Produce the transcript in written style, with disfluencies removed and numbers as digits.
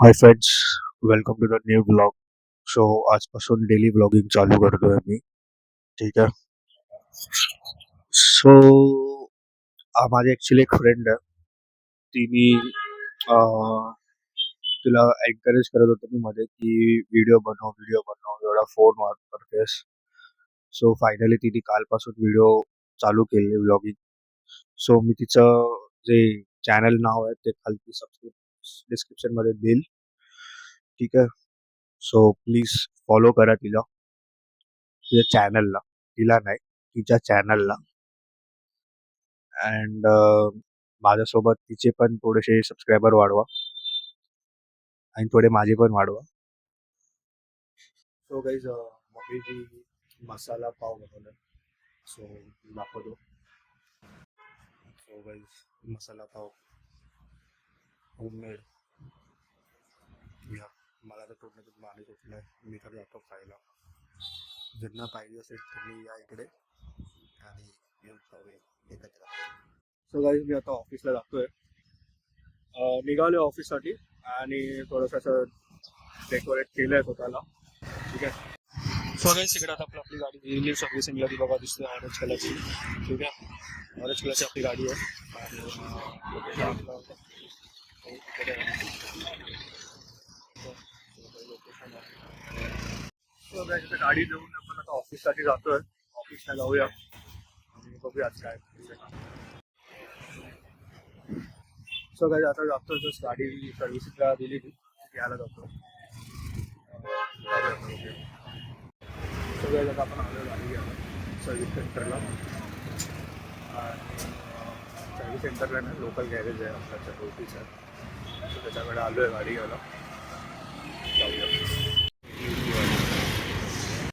High friends, welcome to the new blog. So आजपासून daily blogging चालू करतोय मी. ठीक आहे. सो माझी ॲक्च्युली एक फ्रेंड आहे. तिने तिला एन्करेज करत होतो मी मध्ये की व्हिडिओ बनव एवढा फोन वापरतेस. सो फायनली तिने कालपासून व्हिडिओ चालू केले व्लॉगिंग. सो मी तिचं जे चॅनल नाव आहे ते खालती डिस्क्रिप्शनमध्ये देईल. ठीक आहे. सो प्लीज फॉलो करा तिला, तिच्या चॅनलला. तिला नाही, तिच्या चॅनलला. अँड माझ्यासोबत तिचे पण थोडेसे सबस्क्रायबर वाढवा आणि थोडे माझे पण वाढवा. सो गाईज, मम्मीची मसाला पाव बनवला. सो दाखवतो. सो गाईज, मसाला पाव होममेड. या मला तर तोंडातून पाणी सुटलं आहे. मी तर जातो खायला. ज्यांना पाहिजे असेल तुम्ही या इकडे आणि येऊन खाऊया एकत्र. सो गाईज, मी आता ऑफिसला जातोय. निघालो ऑफिससाठी आणि थोडंसं असं डेकोरेट केलं आहे स्वतःला. ठीक आहे. सो गाईज, इकडे आता आपली गाडी गेली सर्व्हिसिंगला. ती बघा दिसते ऑरेंज कलरची. ठीक आहे. ऑरेंज कलरची आपली गाडी आहे आणि सो गाईज, आता गाडी घेऊन आपण आता ऑफिससाठी जातोय. ऑफिसला जाऊया आणि बघूया आज काय. सो गाईज, आता जातोय. जस्ट गाडी सर्व्हिसिंगला दिली ती घ्यायला जातो. सो गाईज, आता आपण आलो गाडी घ्यायला सर्व्हिस सेंटरला. सर्व्हिस सेंटरला ना लोकल गॅरेज आहे आपल्याच्या ओळखीचं. सो त्याच्याकडे आलो आहे गाडी घ्यायला. जाऊया.